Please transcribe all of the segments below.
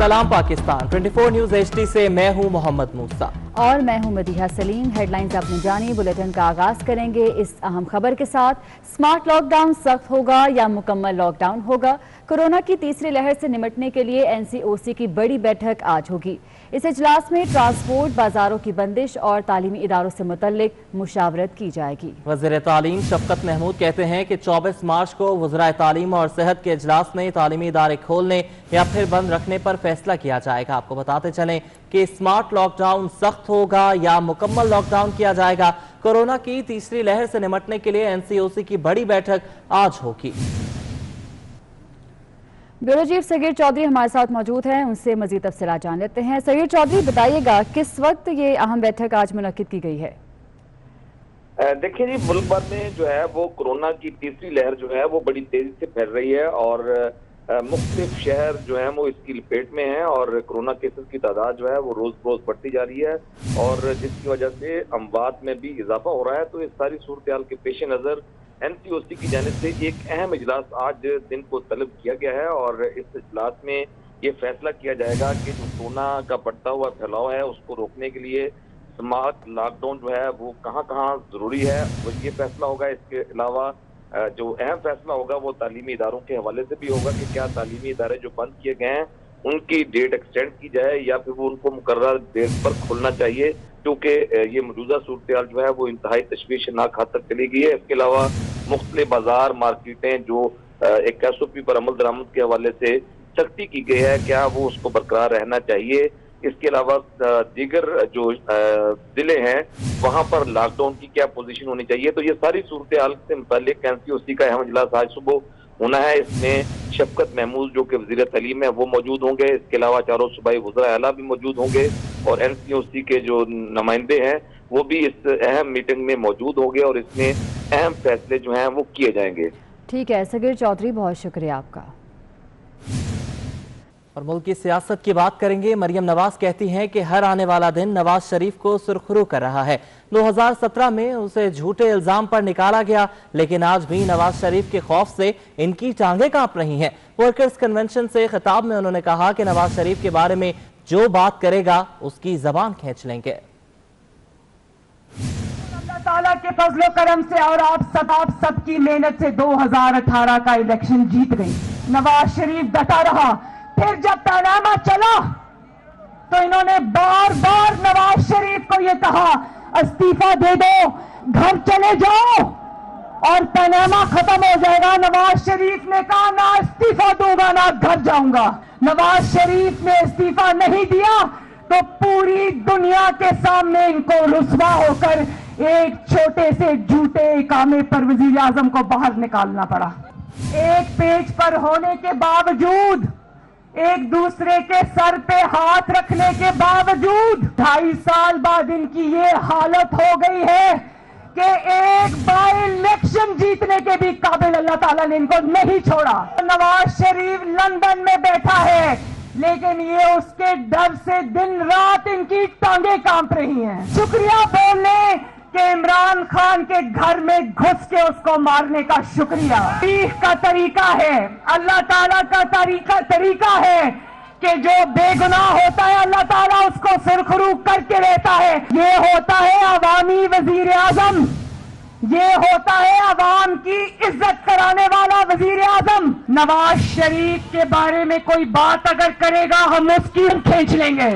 सलाम Pakistan 24 news HD से मैं हूं मोहम्मद मूसा और मैं हूं मदीहा सलीम। हेडलाइंस आपने जानी, बुलेटिन का आगाज करेंगे इस अहम खबर के साथ। स्मार्ट लॉकडाउन सख्त होगा या मुकम्मल लॉकडाउन होगा? कोरोना की तीसरी लहर से निपटने के लिए NCOC की बड़ी बैठक आज होगी। इस इजलास में ट्रांसपोर्ट, बाजारों की बंदिश और तालीमी इदारों से मुतल्लिक मुशावरत की जाएगी। वज़ीर तालीम शफकत महमूद कहते हैं कि 24 मार्च को वज़राए तालीम और सेहत के इजलास में तालीमी इदारे खोलने या फिर बंद रखने पर फैसला किया जाएगा। आपको बताते चलें कि स्मार्ट लॉकडाउन सख्त होगा या मुकम्मल लॉकडाउन किया जाएगा। कोरोना की तीसरी लहर से निपटने के लिए NCOC की बड़ी बैठक आज होगी। ब्यूरो चीफ सगीर चौधरी हमारे साथ मौजूद हैं, उनसे मजीद तफसीलात जान लेते हैं। सगीर चौधरी, बताइएगा किस वक्त ये अहम बैठक आज मुनक्किद की गई है? देखिए जी, मुल्क भर में जो है वो कोरोना की तीसरी लहर जो है वो बड़ी तेजी से फैल रही है और मुख्तलिफ शहर जो है वो इसकी लपेट में है और कोरोना केसेस की तादाद जो है वो रोज रोज बढ़ती जा रही है और जिसकी वजह से अमवात में भी इजाफा हो रहा है। तो इस सारी सूरत हाल के पेश नज़र NCOC की जानिब से एक अहम इजलास आज दिन को तलब किया गया है और इस इजलास में ये फैसला किया जाएगा कि जो कोरोना का बढ़ता हुआ फैलाव है उसको रोकने के लिए स्मार्ट लॉकडाउन जो है वो कहाँ कहाँ जरूरी है, वो ये फैसला होगा। इसके अलावा जो अहम फैसला होगा वो तालीमी इदारों के हवाले से भी होगा कि क्या तालीमी इदारे जो बंद किए गए हैं उनकी डेट एक्सटेंड की जाए या फिर वो उनको मुकर्रर डेट पर खोलना चाहिए, क्योंकि ये मौजूदा सूरत हाल जो है वो इंतहाई तशवीशनाक हद तक चली गई है। इसके अलावा मुख्तलिफ बाजार मार्केटें जो एक SOP पर अमल दरामद के हवाले से सख्ती की गई है, क्या वो उसको बरकरार रहना चाहिए। इसके अलावा दीगर जो जिले हैं वहां पर लॉकडाउन की क्या पोजीशन होनी चाहिए। तो ये सारी सूरत हाल से मुताल्लिक NCOC का अहम इजलास आज सुबह होना है। इसमें शफकत महमूद जो कि वज़ीर तालीम है वो मौजूद होंगे। इसके अलावा चारों सूबाई वज़राए आला भी मौजूद होंगे और NCOC के जो नुमाइंदे हैं वो भी इस अहम मीटिंग में मौजूद होंगे और इसमें अहम फैसले जो हैं वो किए जाएंगे। ठीक है सगीर चौधरी, बहुत शुक्रिया आपका। और मुल्क की सियासत की बात करेंगे। मरियम नवाज कहती हैं कि हर आने वाला दिन नवाज शरीफ को सुरखरू कर रहा है। 2017 में उसे झूठे इल्जाम पर निकाला गया, लेकिन आज भी नवाज शरीफ के खौफ से इनकी टांगें कांप रही हैं। वर्कर्स कन्वेंशन से खिताब में उन्होंने कहा कि नवाज शरीफ के बारे में जो बात करेगा उसकी जबान खींच लेंगे। अल्लाह ताला के फजलो करम से और आप सबकी मेहनत से 2018 का इलेक्शन जीत गई। नवाज शरीफ डटा रहा। फिर जब पैनामा चला तो इन्होंने बार बार नवाज शरीफ को यह कहा इस्तीफा दे दो, घर चले जाओ और पैनामा खत्म हो जाएगा। नवाज शरीफ ने कहा ना इस्तीफा दूंगा ना घर जाऊंगा। नवाज शरीफ ने इस्तीफा नहीं दिया तो पूरी दुनिया के सामने इनको रुस्वा होकर एक छोटे से झूठे इकामे पर वजीर आजम को बाहर निकालना पड़ा। एक पेज पर होने के बावजूद, एक दूसरे के सर पे हाथ रखने के बावजूद 2.5 साल बाद इनकी ये हालत हो गई है कि एक बाय इलेक्शन जीतने के भी काबिल अल्लाह ताला ने इनको नहीं छोड़ा। नवाज शरीफ लंदन में बैठा है लेकिन ये उसके डर से दिन रात इनकी टांगें कांप रही हैं। शुक्रिया बोलने कि इमरान खान के घर में घुस के उसको मारने का शुक्रिया। तारीख का तरीका है, अल्लाह ताला का तरीका है कि जो बेगुनाह होता है अल्लाह ताला उसको सुरखरू करके रहता है। ये होता है अवामी वजीर आजम, ये होता है अवाम की इज्जत कराने वाला वजीर आजम। नवाज शरीफ के बारे में कोई बात अगर करेगा हम उसकी खींच लेंगे।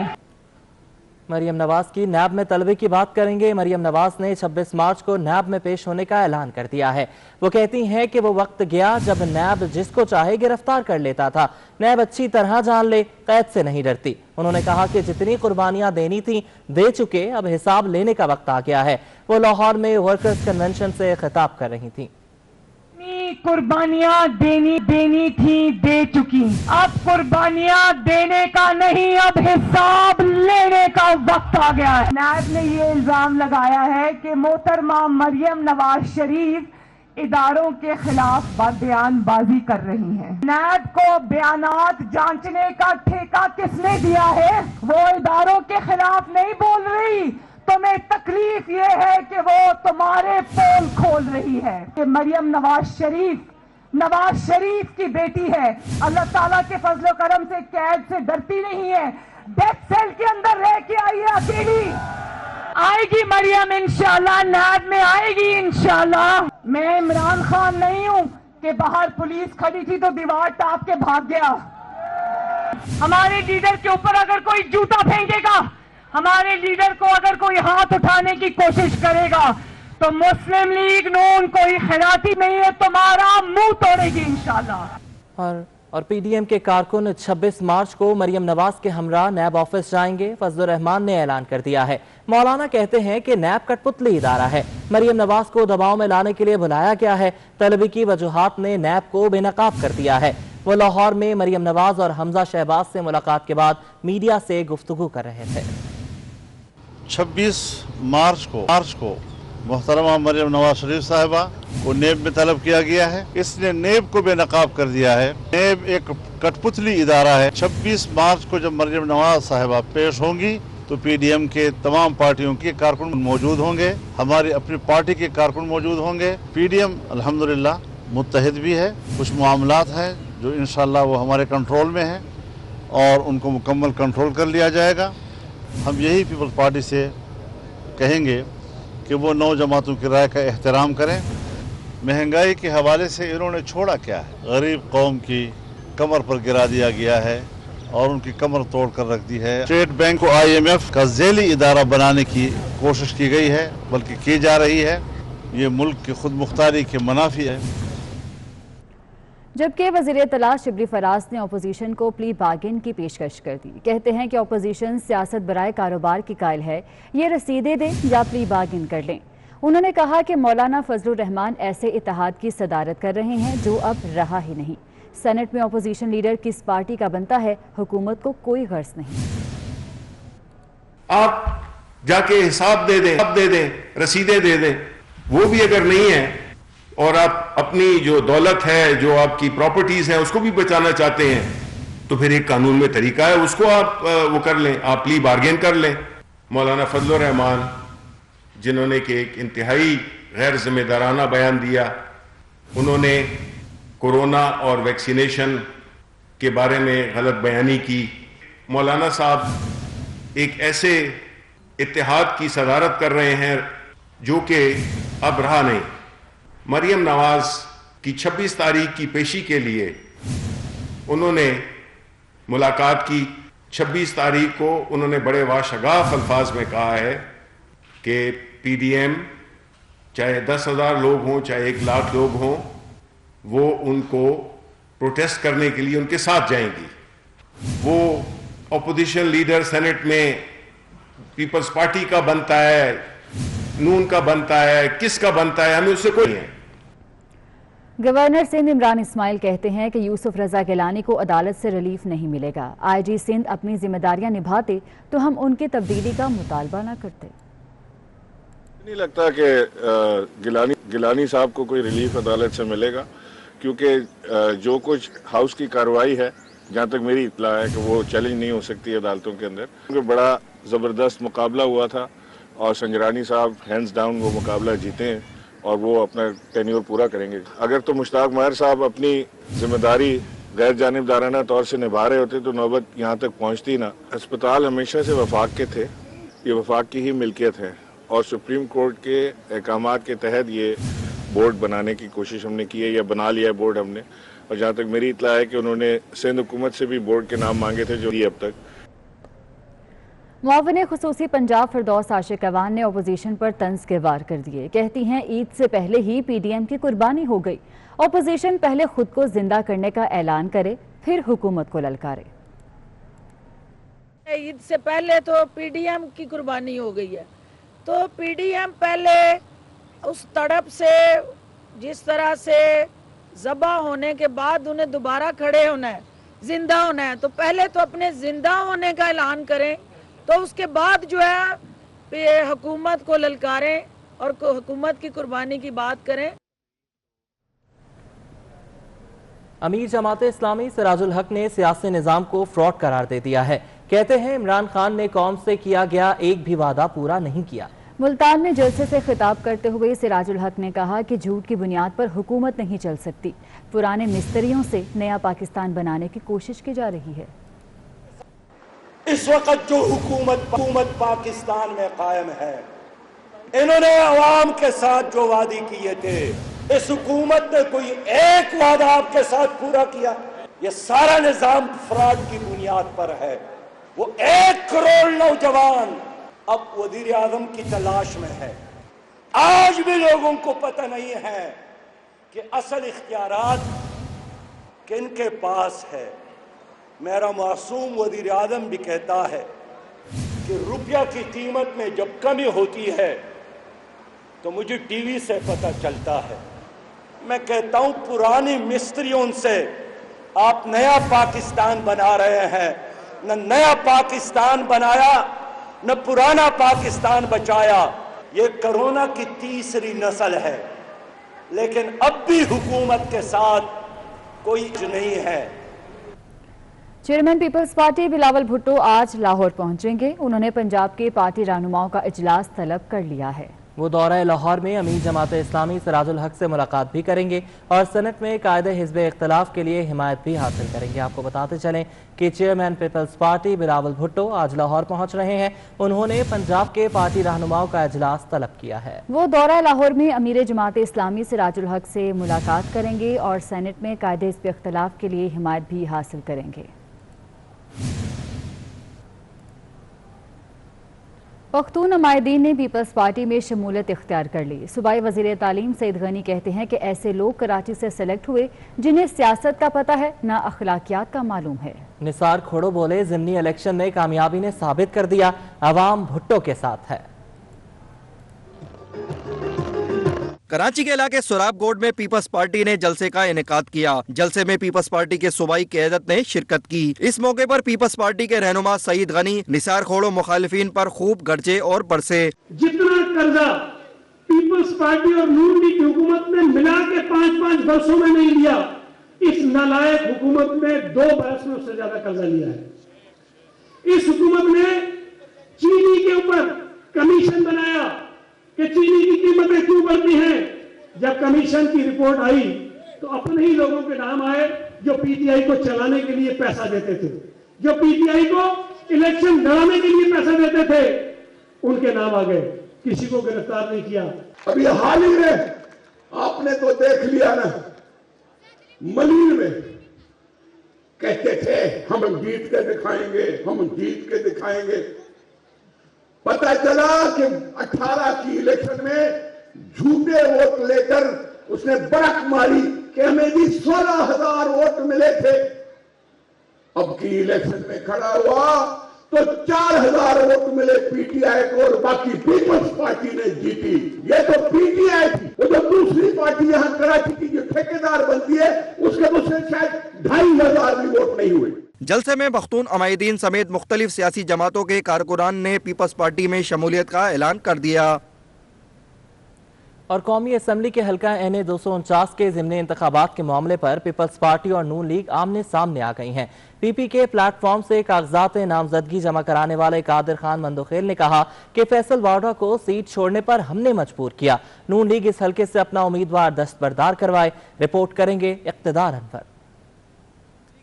मरियम नवाज की नैब में तलबी की बात करेंगे। मरियम नवाज ने 26 मार्च को नैब में पेश होने का ऐलान कर दिया है। वो कहती हैं कि वो वक्त गया जब नैब जिसको चाहे गिरफ्तार कर लेता था। नैब अच्छी तरह जान ले, कैद से नहीं डरती। उन्होंने कहा कि जितनी कुर्बानियां देनी थी दे चुके, अब हिसाब लेने का वक्त आ गया है। वो लाहौर में वर्कर्स कन्वेंशन से खिताब कर रही थी। कुर्बानियां देनी थी दे चुकी, अब कुर्बानियां देने का नहीं अब हिसाब लेने का वक्त आ गया है। नैब ने ये इल्जाम लगाया है कि मोहतरमा मरियम नवाज शरीफ इदारों के खिलाफ बयानबाजी कर रही हैं। नैब को बयानात जांचने का ठेका किसने दिया है? वो इदारों के खिलाफ नहीं बोल रही। तुम्हें तकलीफ ये है कि वो तुम्हारे पोल खोल रही है कि मरियम नवाज शरीफ नवाज शरीफ की बेटी है, अल्लाह ताला के फजलो करम से कैद से डरती नहीं है, डेथ सेल के अंदर रह के आई है अकेली। आएगी मरियम इंशाल्लाह, नैब में आएगी इंशाल्लाह। मैं इमरान खान नहीं हूं कि बाहर पुलिस खड़ी थी तो दीवार टाप के भाग गया। हमारे लीडर के ऊपर अगर कोई जूता फेंकेगा, हमारे लीडर को अगर कोई हाथ उठाने की कोशिश करेगा तो मुस्लिम लीग नून कोई खैराती नहीं है, तुम्हारा मुंह तोड़ेगी इंशाल्लाह। और पीडीएम के कारकुन 26 मार्च को मरियम नवाज के हमरा नैब ऑफिस जाएंगे। फजलुर रहमान ने ऐलान कर दिया है। मौलाना कहते हैं कि नैब कठपुतली इदारा है, मरियम नवाज को दबाव में लाने के लिए बुलाया गया है। तलबी की वजूहात ने नैब को बेनकाब कर दिया है। वो लाहौर में मरियम नवाज और हमजा शहबाज से मुलाकात के बाद मीडिया से गुफ्तगू कर रहे थे। 26 मार्च को मोहतरमा मरियम नवाज शरीफ साहिबा को नेब में तलब किया गया है। इसने नेब को बेनकाब कर दिया है। नेब एक कठपुतली इदारा है। 26 मार्च को जब मरियम नवाज साहिबा पेश होंगी तो पीडीएम के तमाम पार्टियों के कारकुन मौजूद होंगे, हमारी अपनी पार्टी के कारकुन मौजूद होंगे। पीडीएम अल्हम्दुलिल्लाह मुत्तहिद भी है। कुछ मामलात हैं जो इंशाअल्लाह वो हमारे कंट्रोल में हैं और उनको मुकम्मल कंट्रोल कर लिया जाएगा। हम यही पीपल्स पार्टी से कहेंगे कि वो 9 जमातों की राय का एहतराम करें। महंगाई के हवाले से इन्होंने छोड़ा क्या है? गरीब कौम की कमर पर गिरा दिया गया है और उनकी कमर तोड़ कर रख दी है। स्टेट बैंक को IMF का झेली इदारा बनाने की कोशिश की गई है, बल्कि की जा रही है। ये मुल्क की खुद मुख्तारी के मुनाफी है। जबकि वज़ीर इत्तला शिबली फराज ने अपोजिशन को प्ली बार्गेन की पेशकश कर दी। कहते हैं कि अपोजिशन सियासत बराए कारोबार की कायल है, ये रसीदें दें या प्ली बार्गेन कर लें। उन्होंने कहा कि मौलाना फजलुर रहमान ऐसे इत्तेहाद की सदारत कर रहे हैं जो अब रहा ही नहीं। सेनेट में अपोजिशन लीडर किस पार्टी का बनता है, हुकूमत को कोई गर्ज नहीं। आप जाके हिसाब दे दें, रसीदें दे दें, वो भी अगर नहीं है और आप अपनी जो दौलत है, जो आपकी प्रॉपर्टीज हैं, उसको भी बचाना चाहते हैं, तो फिर एक कानून में तरीका है, उसको आप वो कर लें, आप प्ली बार्गेन कर लें। मौलाना फजलुर रहमान जिन्होंने कि एक इंतहाई गैर जिम्मेदाराना बयान दिया, उन्होंने कोरोना और वैक्सीनेशन के बारे में गलत बयानी की। मौलाना साहब एक ऐसे इत्तेहाद की सदारत कर रहे हैं जो कि अब रहा नहीं। मरियम नवाज की 26 तारीख की पेशी के लिए उन्होंने मुलाकात की। 26 तारीख को उन्होंने बड़े वाशगाफ अल्फाज में कहा है कि पीडीएम चाहे 10,000 लोग हों, चाहे 1 लाख लोग हों, वो उनको प्रोटेस्ट करने के लिए उनके साथ जाएंगी। वो अपोजिशन लीडर सेनेट में पीपल्स पार्टी का बनता है, नून का बनता है, किसका बनता है, हमें उससे कोई है। गवर्नर सिंध इमरान इस्माइल कहते हैं कि यूसुफ रजा गिलानी को अदालत से रिलीफ नहीं मिलेगा। आईजी सिंध अपनी जिम्मेदारियां निभाते तो हम उनकी तब्दीली का मुतालबा न करते। नहीं लगता कि गिलानी साहब को कोई रिलीफ अदालत से मिलेगा, क्योंकि जो कुछ हाउस की कार्रवाई है, जहाँ तक मेरी इत्तला है कि वो चैलेंज नहीं हो सकती अदालतों के अंदर, क्योंकि बड़ा ज़बरदस्त मुकाबला हुआ था और संजरानी साहब हैंड्स डाउन वो मुकाबला जीते हैं और वो अपना टेन्योर पूरा करेंगे। अगर तो मुश्ताक महर साहब अपनी जिम्मेदारी गैर जानिबदाराना तौर से निभा रहे होते तो नौबत यहाँ तक पहुँचती ना। अस्पताल हमेशा से वफाक के थे, ये वफाक की ही मिल्कियत है और सुप्रीम कोर्ट के अहकामात के तहत ये बोर्ड बनाने की कोशिश हमने की है, या बना लिया है बोर्ड हमने। और जहाँ तक मेरी इत्तला है कि उन्होंने सिंध हुकूमत से भी बोर्ड के नाम मांगे थे जो अब तक। मुआविन खुसूसी पंजाब फिरदौस आशिक अवान ने अपोजिशन पर तंज के वार कर दिए। कहती हैं ईद से पहले ही पीडीएम की कुर्बानी हो गई। अपोजिशन पहले खुद को जिंदा करने का ऐलान करे, फिर हुकूमत को ललकारे। ईद से पहले तो पीडीएम की कुर्बानी हो गई है, तो पीडीएम पहले उस तड़प से, जिस तरह से ज़बा होने के बाद उन्हें दोबारा खड़े होना है, जिंदा होना है, तो पहले तो अपने जिंदा होने का ऐलान करें, तो उसके बाद जो है हुकूमत को ललकारें और हुकूमत की कुर्बानी की बात करें। अमीर जमात इस्लामी सिराजुल हक ने सियासी निज़ाम को फ्रॉड करार दे दिया है। कहते हैं इमरान खान ने कौम से किया गया एक भी वादा पूरा नहीं किया। मुल्तान में जलसे से खिताब करते हुए सिराजुल हक ने कहा कि झूठ की बुनियाद पर हुकूमत नहीं चल सकती। पुराने मिस्त्रियों से नया पाकिस्तान बनाने की कोशिश की जा रही है। इस वक्त जो हुकूमत पाकिस्तान में कायम है, इन्होंने अवाम के साथ जो वादे किए थे, इस हुकूमत ने कोई एक वादा आपके साथ पूरा किया? ये सारा निजाम फ्रॉड की बुनियाद पर है। वो 1 करोड़ नौजवान अब वजीर आजम की तलाश में है। आज भी लोगों को पता नहीं है कि असल इख्तियारात किनके पास है। मेरा मासूम वजीर आजम भी कहता है कि रुपया की कीमत में जब कमी होती है तो मुझे टीवी से पता चलता है। मैं कहता हूं पुराने मिस्त्रियों से आप नया पाकिस्तान बना रहे हैं। न नया पाकिस्तान बनाया, न पुराना पाकिस्तान बचाया। ये कोरोना की तीसरी नस्ल है, लेकिन अब भी हुकूमत के साथ कोई नहीं है। चेयरमैन पीपल्स पार्टी बिलावल भुट्टो आज लाहौर पहुंचेंगे। उन्होंने पंजाब के पार्टी रहनुमाओं का इजलास तलब कर लिया है। वो दौरा लाहौर में अमीर जमात इस्लामी सिराजुल हक से मुलाकात भी करेंगे और सेनेट में कायदे हिज़्ब इख्तिलाफ के लिए हिमायत भी हासिल करेंगे। आपको बताते चलें कि चेयरमैन पीपल्स पार्टी बिलावल भुट्टो आज लाहौर पहुंच रहे हैं। उन्होंने पंजाब के पार्टी रहनुमाओं का इजलास तलब किया है। वो दौरा लाहौर में अमीर जमात इस्लामी सिराजुल हक से मुलाकात करेंगे और सेनेट में कायदे हिज़्ब इख्तिलाफ के लिए हिमायत भी हासिल करेंगे। पख्तून नुमाइंदीन ने पीपल्स पार्टी में शमूलियत इख्तियार कर ली। सूबाई वज़ीर तालीम सईद गनी कहते हैं कि ऐसे लोग कराची से सेलेक्ट हुए जिन्हें सियासत का पता है, ना अखलाकियात का मालूम है। निसार खोड़ो बोले, ज़िमनी इलेक्शन में कामयाबी ने साबित कर दिया अवाम भुट्टो के साथ है। कराची के इलाके सुराब गोड में पीपल्स पार्टी ने जलसे का इनेकाद किया। जलसे में पीपल्स पार्टी के सूबाई क़यादत ने शिरकत की। इस मौके पर पीपल्स पार्टी के रहनुमा सईद गनी निसार खोड़ो मुखालिफिन पर खूब गरजे और बरसे। जितना कर्जा पीपल्स पार्टी और नून लीग की हुकूमत ने मिला के 5-5 बरसों में नहीं लिया, इस नालायक हुकूमत ने 2 बरस में उससे ज्यादा कर्जा लिया है। इस हुकूमत ने चीनी के ऊपर कमीशन बनाया कि चीनी की कीमतें क्यों बढ़ती हैं। जब कमीशन की रिपोर्ट आई तो अपने ही लोगों के नाम आए जो पीटीआई को चलाने के लिए पैसा देते थे, जो पीटीआई को इलेक्शन लड़ाने के लिए पैसा देते थे, उनके नाम आ गए। किसी को गिरफ्तार नहीं किया। अभी हाल ही में आपने तो देख लिया ना, मलीर में कहते थे हम जीत के दिखाएंगे, हम जीत के दिखाएंगे। पता चला कि 18 की इलेक्शन में झूठे वोट लेकर उसने बड़क मारी कि हमें भी 16,000 वोट मिले थे। अब की इलेक्शन में खड़ा हुआ तो 4,000 वोट मिले पीटीआई को और बाकी पीपल्स पार्टी ने जीती। ये तो पीटीआई थी। वो जो दूसरी पार्टी यहां कराची की जो ठेकेदार बनती है उसके मुझसे शायद 2,500 भी वोट नहीं हुए। जलसे में पख्तून नुमाइंदीन समेत मुख्तलिफ सियासी जमातों के कारकुनान ने पीपल्स पार्टी में शमूलियत का ऐलान कर दिया। और कौमी असम्बली के हल्का NA 249 के ज़िमनी इंतखाबात के मामले पर पीपल्स पार्टी और नून लीग आमने सामने आ गई हैं। PP के प्लेटफॉर्म से कागजात नामजदगी जमा कराने वाले कादिर खान मंदोखेल ने कहा कि फैसल वाडा को सीट छोड़ने पर हमने मजबूर किया। नून लीग इस हल्के से अपना उम्मीदवार दस्तबरदार करवाए। रिपोर्ट करेंगे इक़्तिदार अनवर।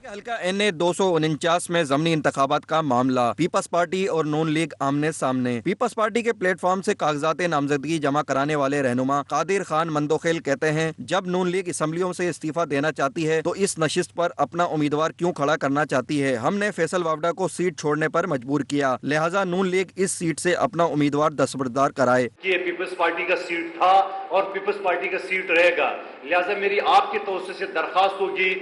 हल्का NA 249 में ज़मनी इंतखाबात का मामला, पीपल्स पार्टी और नून लीग आमने सामने। पीपल्स पार्टी के प्लेटफॉर्म से कागजात नामजदगी जमा कराने वाले रहनुमा कादिर खान मंदोखेल कहते हैं, जब नून लीग असम्बलियों से इस्तीफा देना चाहती है तो इस नशिस्त पर अपना उम्मीदवार क्यों खड़ा करना चाहती है। हमने फैसल वावडा को सीट छोड़ने पर मजबूर किया, लिहाजा नून लीग इस सीट से अपना उम्मीदवार दस्तबरदार कराए। ये पीपल्स पार्टी का सीट था और पीपल्स पार्टी का सीट रहेगा, लिहाजा मेरी आपके तौर से दरख्वास्त होगी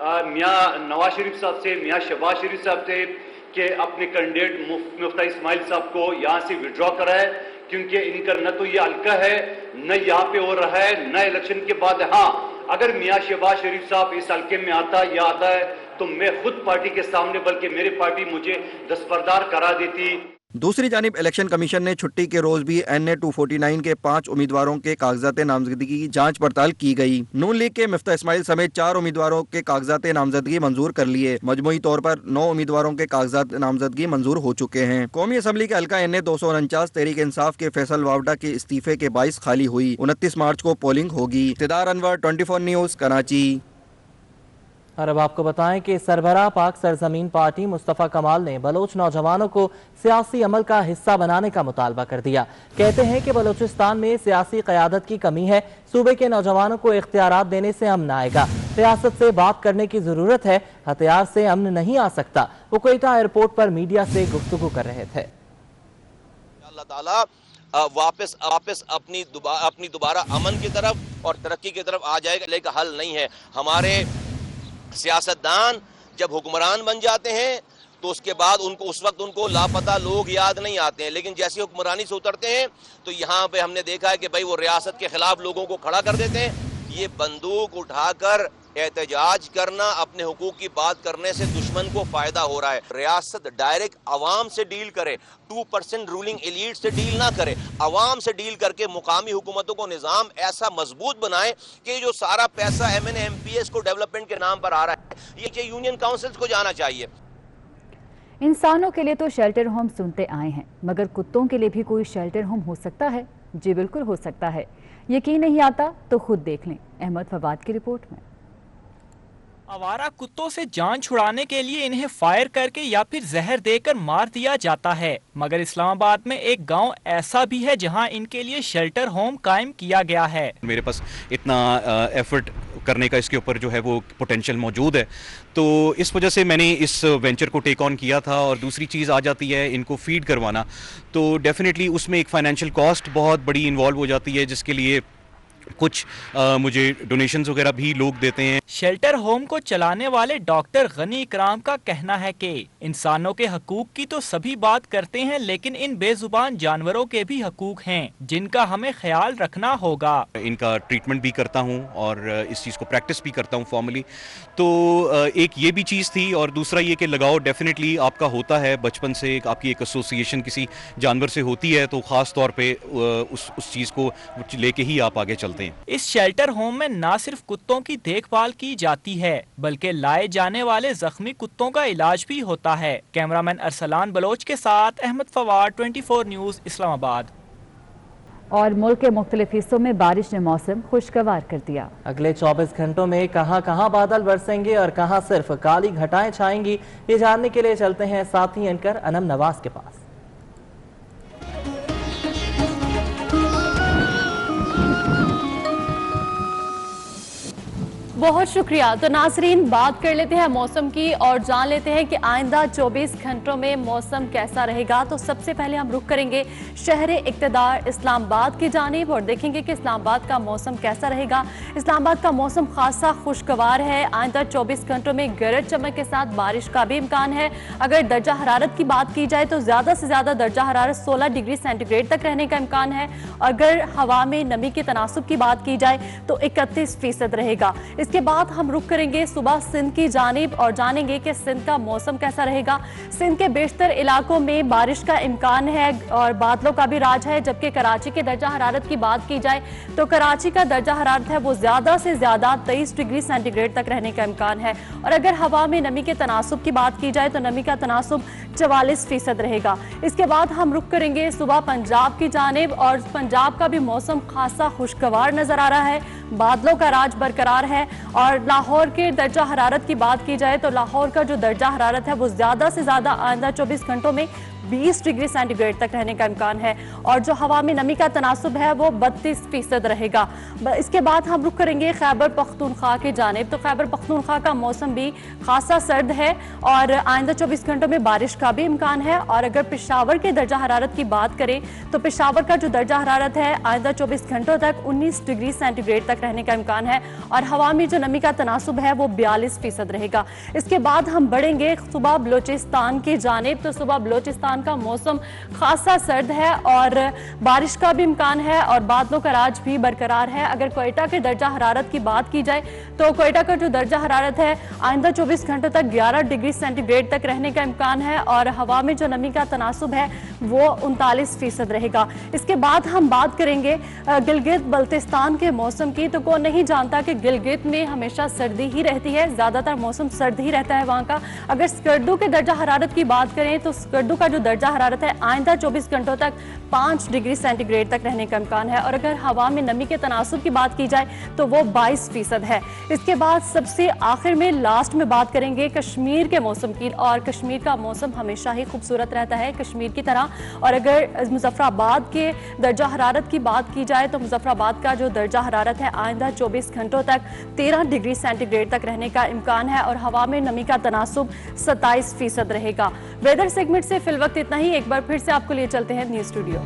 मियाँ नवाज शरीफ साहब से, मियाँ शहबाज शरीफ साहब से कि अपने कैंडिडेट मुफ्ती इस्माइल साहब को यहाँ से विड्रॉ कराए, क्योंकि इनका न तो ये हल्का है, न यहाँ पे हो रहा है, न इलेक्शन के बाद। हाँ, अगर मियाँ शहबाज शरीफ साहब इस हल्के में आता है तो मैं खुद पार्टी के सामने, बल्कि मेरी पार्टी मुझे दस्तबरदार करा देती। दूसरी जानिब इलेक्शन कमीशन ने छुट्टी के रोज भी NA 249 के 5 उम्मीदवारों के कागजात नामजदगी की जांच पड़ताल की गई। नून लीग के मिफ्ता इस्माइल समेत 4 उम्मीदवारों के कागजात नामजदगी मंजूर कर लिए। मजमूई तौर पर 9 उम्मीदवारों के कागजात नामजदगी मंजूर हो चुके हैं। कौमी असम्बली के हल्का NA 249 तहरीक इंसाफ के फैसल वावडा के इस्तीफे के 22 खाली हुई। 29 मार्च को पोलिंग होगी। इक़्तिदार अनवर, 24 न्यूज़, कराची। और अब आपको बताएं कि सरबराह पाक सरजमीन पार्टी मुस्तफ़ा कमाल ने बलोच नौजवानों को सियासी अमल का हिस्सा बनाने का मुतालबा कर दिया। कहते हैं कि बलोचिस्तान में सियासी क़यादत की कमी है। सूबे के नौजवानों को इख्तियारात देने से अमन आएगा। रियासत से बात करने की ज़रूरत है, हथियार से अमन नहीं आ सकता। वो कोयटा एयरपोर्ट पर मीडिया से गुफ्तगू कर रहे थे। अल्लाह ताला वापस अपनी दोबारा अमन की तरफ और तरक्की की तरफ आ जाएगा, लेकिन हल नहीं है। हमारे सियासतदान जब हुक्मरान बन जाते हैं तो उसके बाद उस वक्त उनको लापता लोग याद नहीं आते हैं, लेकिन जैसे हुक्मरानी से उतरते हैं तो यहाँ पे हमने देखा है कि भाई वो रियासत के खिलाफ लोगों को खड़ा कर देते हैं। ये बंदूक उठाकर एहतजाज करना, अपने हुकूक की बात करने से दुश्मन को फायदा हो रहा है। रियासत डायरेक्ट अवाम से डील करे, 2% रूलिंग एलीट से डील ना करे, अवाम से डील करके मुकामी हुकूमतों को निज़ाम ऐसा मजबूत बनाए कि जो सारा पैसा MNA MPS को डेवलपमेंट के नाम पर आ रहा है ये यूनियन काउंसिल्स को जाना चाहिए। इंसानों के लिए तो शेल्टर होम सुनते आए हैं, मगर कुत्तों के लिए भी कोई शेल्टर होम हो सकता है? जी बिल्कुल हो सकता है। यकीन नहीं आता तो खुद देख लें। अहमद फवाद की रिपोर्ट में। आवारा कुत्तों से जान छुड़ाने के लिए इन्हें फायर करके या फिर जहर देकर मार दिया जाता है, मगर इस्लामाबाद में एक गांव ऐसा भी है जहां इनके लिए शेल्टर होम कायम किया गया है। मेरे पास इतना एफर्ट करने का इसके ऊपर जो है वो पोटेंशियल मौजूद है, तो इस वजह से मैंने इस वेंचर को टेक ऑन किया था। और दूसरी चीज़ आ जाती है इनको फीड करवाना, तो डेफिनेटली उसमें एक फाइनेंशियल कॉस्ट बहुत बड़ी इन्वॉल्व हो जाती है, जिसके लिए कुछ मुझे डोनेशंस वगैरह भी लोग देते हैं। शेल्टर होम को चलाने वाले डॉक्टर गनी इकराम का कहना है कि इंसानों के हकूक की तो सभी बात करते हैं, लेकिन इन बेजुबान जानवरों के भी हकूक हैं जिनका हमें ख्याल रखना होगा। इनका ट्रीटमेंट भी करता हूं और इस चीज़ को प्रैक्टिस भी करता हूं फॉर्मली। तो एक ये भी चीज़ थी, और दूसरा ये कि लगाव डेफिनेटली आपका होता है बचपन से, आपकी एक एसोसिएशन किसी जानवर से होती है, तो ख़ास तौर पर उस चीज़ को लेके ही आप आगे चलते हैं। इस शेल्टर होम में न सिर्फ कुत्तों की देखभाल की जाती है, बल्कि लाए जाने वाले जख्मी कुत्तों का इलाज भी होता है। कैमरामैन अरसलान बलोच के साथ अहमद फवाद, 24 न्यूज़, इस्लामाबाद। और मुल्क के मुख्तलिफ हिस्सों में बारिश ने मौसम खुशगवार कर दिया। अगले 24 घंटों में कहां बादल बरसेंगे और कहां सिर्फ काली घटाएं छाएंगी, ये जानने के लिए चलते हैं साथी एंकर अनम नवाज के पास। बहुत शुक्रिया। तो नाजरीन, बात कर लेते हैं मौसम की और जान लेते हैं कि आइंदा 24 घंटों में मौसम कैसा रहेगा। तो सबसे पहले हम रुख करेंगे शहर इक़्तिदार इस्लामाबाद की जानिब और देखेंगे कि इस्लामाबाद का मौसम कैसा रहेगा। इस्लामाबाद का मौसम खासा खुशगवार है। आइंदा 24 घंटों में गरज चमक के साथ बारिश का भी इम्कान है। अगर दर्जा हरारत की बात की जाए तो ज़्यादा से ज़्यादा दर्जा हरारत 16 डिग्री सेंटीग्रेड तक रहने का इम्कान है। अगर हवा में नमी के तनासुब की बात की जाए तो 31% रहेगा। इसके बाद हम रुख करेंगे सुबह सिंध की जानिब और जानेंगे कि सिंध का मौसम कैसा रहेगा। सिंध के बेशतर इलाकों में बारिश का इम्कान है और बादलों का भी राज है, जबकि कराची के दर्जा हरारत की बात की जाए तो कराची का दर्जा हरारत है वो ज़्यादा से ज़्यादा 23 डिग्री सेंटीग्रेड तक रहने का इम्कान है। और अगर हवा में नमी के तनासुब की बात की जाए तो नमी का तनासुब 44% रहेगा। इसके बाद हम रुख करेंगे सुबह पंजाब की जानिब और पंजाब का भी मौसम खासा खुशगवार नजर आ रहा है। बादलों का राज बरकरार है। और लाहौर के दर्जा हरारत की बात की जाए तो लाहौर का जो दर्जा हरारत है वो ज़्यादा से ज़्यादा आइंदा 24 घंटों में 20 डिग्री सेंटीग्रेड तक रहने का इम्कान है। और जो हवा में नमी का तनासुब है वो 32% रहेगा। इसके बाद हम रुख करेंगे खैबर पख्तूनख्वा की जानिब। तो खैबर पख्तूनख्वा का मौसम भी खासा सर्द है और आइंदा 24 घंटों में बारिश का भी इम्कान है। और अगर पेशावर के दर्जा हरारत की बात करें तो पेशावर का जो दर्जा हरारत है आइंदा 24 घंटों तक 19 डिग्री सेंटीग्रेड तक रहने का इम्कान है और हवा में जो नमी का तनासुब है वो 42% रहेगा। इसके बाद हम बढ़ेंगे सुबह बलोचिस्तान की जानिब। तो सुबह बलोचिस्तान का मौसम खासा सर्द है और बारिश का भी इम्कान है और बादलों का राज भी बरकरार है। अगर कोयटा के दर्जा हरारत की बात की जाए तो कोयटा का जो दर्जा हरारत है आइंदा 24 घंटों तक 11 डिग्री सेंटीग्रेड तक रहने का इम्कान है और हवा में जो नमी का तनासुब है वो 39% रहेगा। इसके बाद हम बात करेंगे गिलगित बल्तिस्तान के मौसम की। तो कौन नहीं जानता कि गिलगित में हमेशा सर्दी ही रहती है, ज़्यादातर मौसम सर्द ही रहता है वहाँ का। अगर स्कर्दू के दर्जा हरारत की बात करें तो स्कर्दू का जो दर्जा हरारत है आइंदा 24 घंटों तक 5 डिग्री सेंटीग्रेड तक रहने का इम्कान है। और अगर हवा में नमी के तनासुब की बात की जाए तो वो 22% है। इसके बाद सबसे आखिर में लास्ट में बात करेंगे कश्मीर के मौसम की, और कश्मीर का मौसम हमेशा ही खूबसूरत रहता है कश्मीर की तरह। और अगर मुजफ्फराबाद के दर्जा हरारत की बात की जाए तो मुजफ्फराबाद का जो दर्जा हरारत है आइंदा 24 घंटों तक 13 डिग्री सेंटीग्रेड तक रहने का इम्कान है और हवा में नमी का तनासुब 27% रहेगा। वेदर सेगमेंट से फिलवक्त इतना ही। एक बार फिर से आपको लिए चलते हैं न्यूज़ स्टूडियो।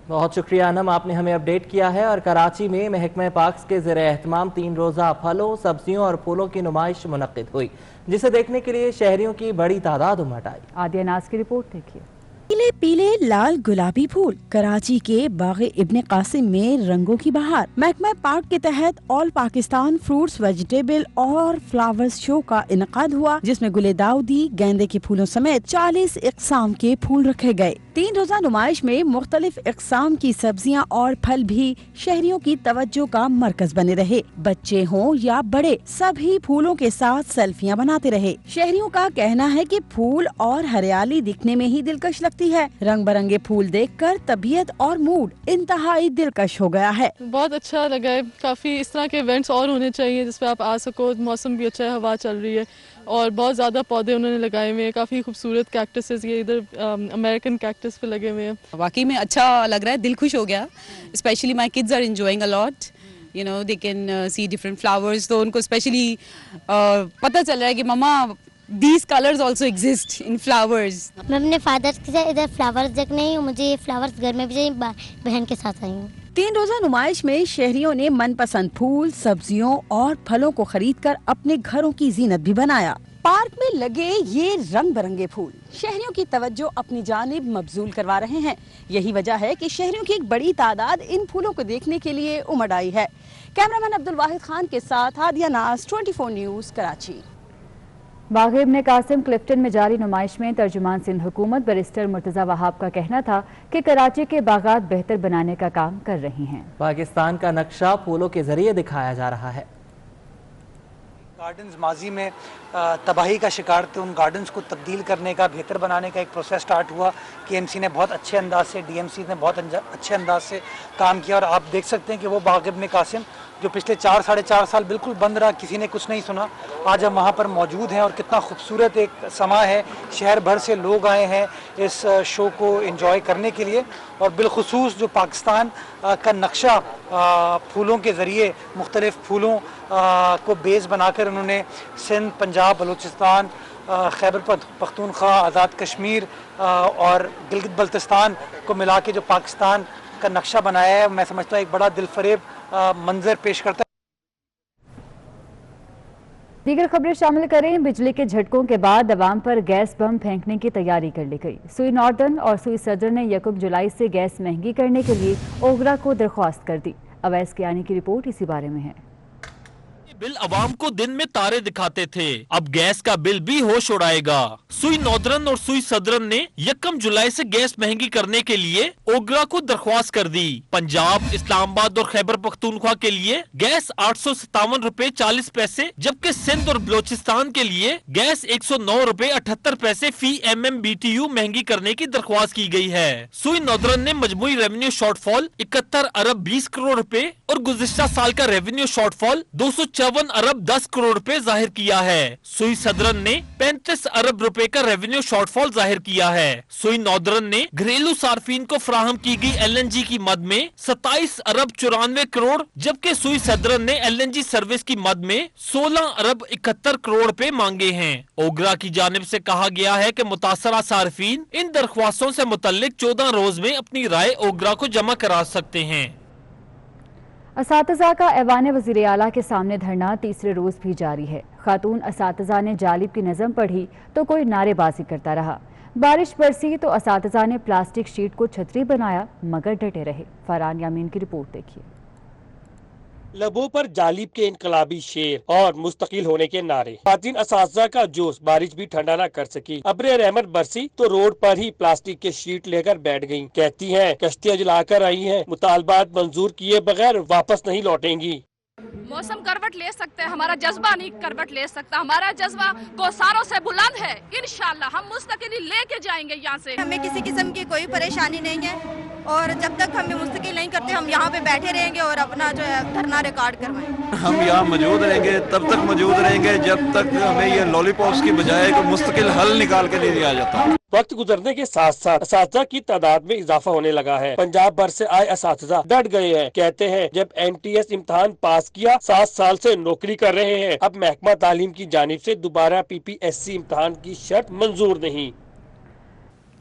बहुत शुक्रिया अनम, आपने हमें अपडेट किया है। और कराची में महकमा पार्क्स के ज़ेर एहतमाम 3 रोज़ा फलों, सब्जियों और फूलों की नुमाइश मुनक्किद हुई, जिसे देखने के लिए शहरियों की बड़ी तादाद उमड़ आई। आदिया नाज की रिपोर्ट देखिए। पीले पीले लाल गुलाबी फूल, कराची के बाग इब्ने कासिम में रंगों की बहार। महकमा पार्क के तहत ऑल पाकिस्तान फ्रूट्स, वेजिटेबल और फ्लावर्स शो का इनकाद हुआ, जिसमें गुले दाऊदी, गेंदे के फूलों समेत 40 इकसाम के फूल रखे गए। 3 रोजा नुमाइश में मुख्तलिफ इकसाम की सब्जियां और फल भी शहरियों की तवज्जो का मरकज बने रहे। बच्चे हों या बड़े, सभी फूलों के साथ सेल्फियां बनाते रहे। शहरियों का कहना है कि फूल और हरियाली दिखने में ही दिलकश लगती है। रंग बिरंगे फूल देखकर तबीयत और मूड इंतहाई दिलकश हो गया है। बहुत अच्छा लगा है। काफी इस तरह के इवेंट्स और होने चाहिए जिसपे आप आ सको। मौसम भी अच्छा है, हवा चल रही है और बहुत ज़्यादा पौधे उन्होंने लगाए हुए हैं। काफ़ी खूबसूरत कैक्टसेस, ये इधर अमेरिकन कैक्टस पे लगे हुए हैं। वाकई में अच्छा लग रहा है, दिल खुश हो गया। Specially my kids are enjoying a lot, you know they can see different flowers. तो उनको स्पेशली पता चल रहा है कि मम्मा these colors also exist in flowers। मैं अपने फादर के साथ इधर फ्लावर्स देखने आई हूँ। मुझे ये फ्लावर्स घर में भी चाहिए, बहन के साथ आई हूँ। 3 रोजा नुमाइश में शहरियों ने मनपसंद फूल, सब्जियों और फलों को खरीदकर अपने घरों की जीनत भी बनाया। पार्क में लगे ये रंग बिरंगे फूल शहरियों की तवज्जो अपनी जानिब मबजूल करवा रहे हैं। यही वजह है कि शहरियों की एक बड़ी तादाद इन फूलों को देखने के लिए उमड़ आई है। कैमरामैन अब्दुल वाहिद खान के साथ आदिया नाज, 24 न्यूज़, कराची। बाग इब्ने कासिम क्लिफ्टन में जारी नुमाइश में तर्जुमान सिंध हुकूमत बैरिस्टर मुर्तज़ा वहाब का कहना था कि कराची के बागात बेहतर बनाने का काम कर रही हैं। पाकिस्तान का नक्शा फूलों के जरिए दिखाया जा रहा है। गार्डन्स माजी में तबाही का शिकार थे, उन गार्डन्स को तब्दील करने का, बेहतर बनाने का एक प्रोसेस स्टार्ट हुआ। केएमसी ने बहुत अच्छे अंदाज से, डीएमसी ने बहुत अच्छे अंदाज से काम किया और आप देख सकते हैं कि वो बाग इब्ने कासिम जो पिछले 4 साढ़े 4 साल बिल्कुल बंद रहा, किसी ने कुछ नहीं सुना, आज हम वहाँ पर मौजूद हैं और कितना खूबसूरत एक समा है। शहर भर से लोग आए हैं इस शो को एंजॉय करने के लिए और बिलखुसूस जो पाकिस्तान का नक्शा फूलों के ज़रिए, मुख्तलिफ फूलों को बेस बनाकर उन्होंने सिंध, पंजाब, बलूचिस्तान, खैबर पख्तूनख्वा, आज़ाद कश्मीर और गिलगित बल्तिस्तान को मिला के जो पाकिस्तान का नक्शा बनाया है, मैं समझता हूँ एक बड़ा दिलफरेब मंजर पेश करता है। दीगर खबरें शामिल करें। बिजली के झटकों के बाद अवाम पर गैस बम फेंकने की तैयारी कर ली गई। सुई नॉर्दर्न और सुई सदर्न ने 1 जुलाई से गैस महंगी करने के लिए ओगरा को दरख्वास्त कर दी। अवैस कियानी की रिपोर्ट इसी बारे में है। बिल अवाम को दिन में तारे दिखाते थे, अब गैस का बिल भी होश उड़ाएगा। सुई नॉर्दर्न और सुई सदर्न ने 1 जुलाई से गैस महंगी करने के लिए ओगरा को दरख्वास्त कर दी। पंजाब, इस्लामाबाद और खैबर पख्तूनख्वा के लिए गैस 857 रुपए 40 पैसे, जबकि सिंध और बलोचिस्तान के लिए गैस 109 रुपए 78 पैसे फी MMBTU महंगी करने की दरख्वास्त की गई है। सुई नॉर्दर्न ने मजमूई रेवेन्यू शॉर्टफॉल 71 अरब 20 करोड़ रुपए और गुज़िश्ता साल का रेवेन्यू शॉर्टफॉल 254 अरब 10 करोड़ रुपए जाहिर किया है। सुई सदरन ने 35 अरब रुपए का रेवेन्यू शॉर्टफॉल जाहिर किया है। सुई नॉर्दर्न ने घरेलू सार्फिन को फराहम की गई LNG की मद में 27 अरब 94 करोड़, जबकि सुई सदरन ने LNG सर्विस की मद में 16 अरब 71 करोड़ रुपए मांगे हैं। ओगरा की जानिब से कहा गया है कि मुतासरा सार्फिन इन दरख्वास्तों से मुतल्लिक 14 रोज में अपनी राय ओगरा को जमा करा सकते हैं। असातिज़ा का ऐवान वज़ीर आला के सामने धरना तीसरे रोज भी जारी है। खातून असातिज़ा ने जालिब की नज़म पढ़ी तो कोई नारेबाजी करता रहा। बारिश बरसी तो असातिज़ा ने प्लास्टिक शीट को छतरी बनाया मगर डटे रहे। फरहान यामीन की रिपोर्ट देखिए। लबों पर जालिब के इनकलाबी शेर और मुस्तकिल होने के नारे। खातिन असातिज़ा का जोश बारिश भी ठंडा न कर सकी। अब्रे रहमत बरसी तो रोड पर ही प्लास्टिक के शीट लेकर बैठ गयी। कहती हैं कश्तियाँ जलाकर आई हैं, मुतालबात मंजूर किए बगैर वापस नहीं लौटेंगी। मौसम करवट ले सकते हैं, हमारा जज्बा नहीं करवट ले सकता। हमारा जज्बा कोसारों से बुलंद है। इंशाल्लाह हम मुस्तकिल लेके जाएंगे यहाँ से। हमें किसी किस्म की कोई परेशानी नहीं है और जब तक हमें मुस्तकिल नहीं करते हम यहाँ पे बैठे रहेंगे और अपना जो है धरना रिकॉर्ड करवाएंगे। हम यहाँ मौजूद रहेंगे, तब तक मौजूद रहेंगे जब तक हमें ये लॉलीपॉप्स की बजाय कोई मुस्तकिल हल निकाल के नहीं दिया जाता। वक्त गुजरने के साथ साथ असातिज़ा की तादाद में इजाफा होने लगा है। पंजाब भर से आए असातिज़ा डट गए हैं। कहते हैं जब NTS इम्तिहान पास किया 7 साल से नौकरी कर रहे हैं। अब महकमा तालीम की जानिब से दोबारा PPSC इम्तिहान की शर्त मंजूर नहीं।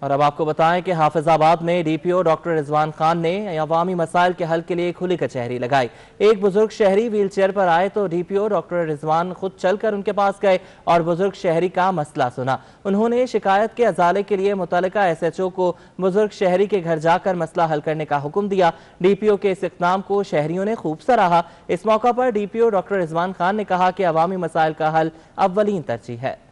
और अब आपको बताएं कि हाफिजाबाद में DPO डॉक्टर रिजवान खान ने अवामी मसाइल के हल के लिए खुली कचहरी लगाई। एक बुजुर्ग शहरी व्हील चेयर पर आए तो DPO डॉक्टर रिजवान खुद चलकर उनके पास गए और बुजुर्ग शहरी का मसला सुना। उन्होंने शिकायत के अजाले के लिए मुतल्लिका SHO को बुजुर्ग शहरी के घर जाकर मसला हल करने का हुक्म दिया। DPO के इस इक़दाम को शहरियों ने खूब सराहा। इस मौका पर DPO डॉक्टर रिजवान खान ने कहा कि अवामी मसाइल का हल अव्वलीन तरजीह है।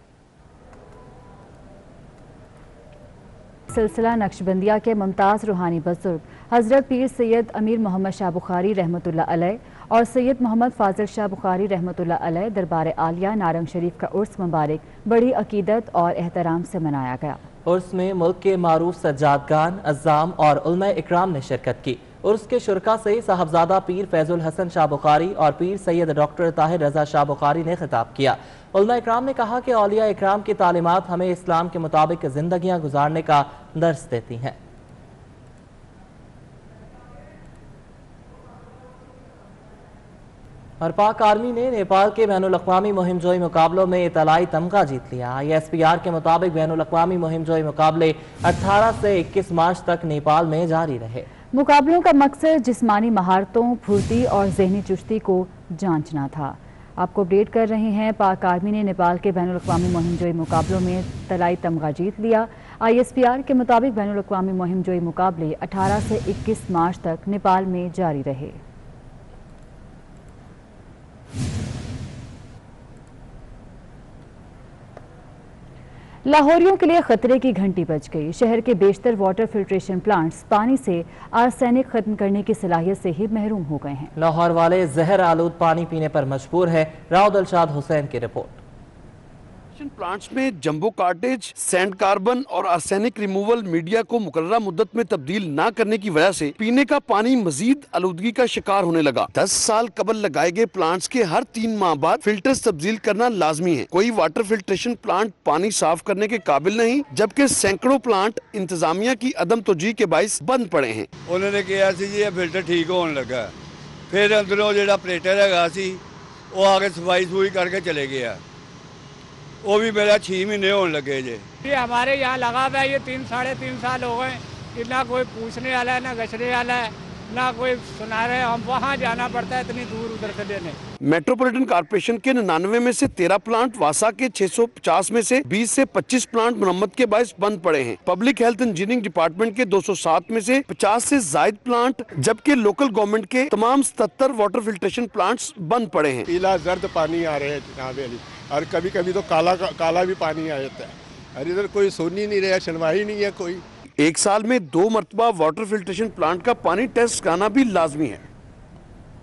सिलसिला नक्शबंदिया के मुमताज़ रूहानी बुजुर्ग हज़रत पीर सैयद अमीर मोहम्मद शाह बुखारी रहमतुल्लाह अलैह और सैयद मोहम्मद फाजिल शाह बुखारी रहमतुल्लाह अलैह दरबार आलिया नारंग शरीफ का उर्स मुबारक बड़ी अकीदत और एहतराम से मनाया गया। उर्स में मुल्क के मारूफ सज्जादगान, अज़्ज़ाम और उलमा इकराम ने शिरकत की। उर्स के शुरका से साहबजादा पीर फैजुल हसन शाह बुखारी और पीर सैयद डॉक्टर ताहिर रजा शाह बुखारी ने खिताब किया। उलमा इकराम ने कहा कि औलिया इकराम की तालीमात हमें इस्लाम के मुताबिक जिंदगियां गुजारने का दर्स देती हैं। और पाक आर्मी ने नेपाल के बैनुल-अक़वामी मुहिम जोई मुकाबलों में इतलाई तमगा जीत लिया। ISPR के मुताबिक बैनुल-अक़वामी मुहिम जोई मुकाबले 18 से 21 मार्च तक नेपाल में जारी रहे। मुकाबलों का मकसद जिस्मानी महारतों, फुर्ती और जहनी चुस्ती को जांचना था। आपको अपडेट कर रहे हैं, पाक आर्मी ने नेपाल के बैनुल-अक़वामी मुहिम जोई मुकाबलों में तलाई तमगा जीत लिया। ISPR के मुताबिक बैनुल-अक़वामी मुहिम जोई मुकाबले 18 से 21 मार्च तक नेपाल में जारी रहे। लाहौरियों के लिए खतरे की घंटी बज गई। शहर के बेशतर वाटर फिल्ट्रेशन प्लांट्स पानी से आर्सेनिक खत्म करने की सलाहियत से ही महरूम हो गए हैं। लाहौर वाले जहर आलूद पानी पीने पर मजबूर है। राव दिलशाद हुसैन की रिपोर्ट। प्लांट्स में जंबो कार्टेज, सैंड कार्बन और आर्सेनिक रिमूवल मीडिया को मुकर्ररा मुद्दत में तब्दील न करने की वजह से पीने का पानी मजीद आलूदगी का शिकार होने लगा। 10 साल कबल लगाए गए प्लांट्स के हर 3 माह बाद फिल्टर्स तब्दील करना लाजमी है। कोई वाटर फिल्ट्रेशन प्लांट पानी साफ करने के काबिल नहीं, जबकि सैकड़ों प्लांट इंतजामिया की अदम तोजी के बाइस बंद पड़े हैं। उन्होंने कहा जी फिल्टर ठीक होने लगा, फिर अंदरों जो ऑपरेटर है वो आके सफाई सुफाई करके चले गया। वो भी मेरा 6 महीने होने लगे जी। हमारे यहाँ लगा हुआ है, ये 3-3.5 साल हो गए कि ना कोई पूछने वाला है, ना गछने वाला है, ना कोई सुना रहे। हम वहाँ जाना पड़ता है इतनी दूर उधर से लेने। मेट्रोपॉलिटन कॉर्पोरेशन के 99 में से 13 प्लांट, वासा के 650 में से 20 से 25 प्लांट मरम्मत के बायस बंद पड़े हैं। पब्लिक हेल्थ इंजीनियरिंग डिपार्टमेंट के 207 में से 50 से जायद प्लांट, जबकि लोकल गवर्नमेंट के तमाम 77 वाटर फिल्ट्रेशन प्लांट्स बंद पड़े हैं। पीला जर्द पानी आ रहे हैं और कभी कभी तो काला भी पानी आ जाता है और इधर कोई सुन ही नहीं रहा, सुनवाई नहीं है कोई। एक साल में 2 मरतबा वाटर फिल्ट्रेशन प्लांट का पानी टेस्ट कराना भी लाजमी है।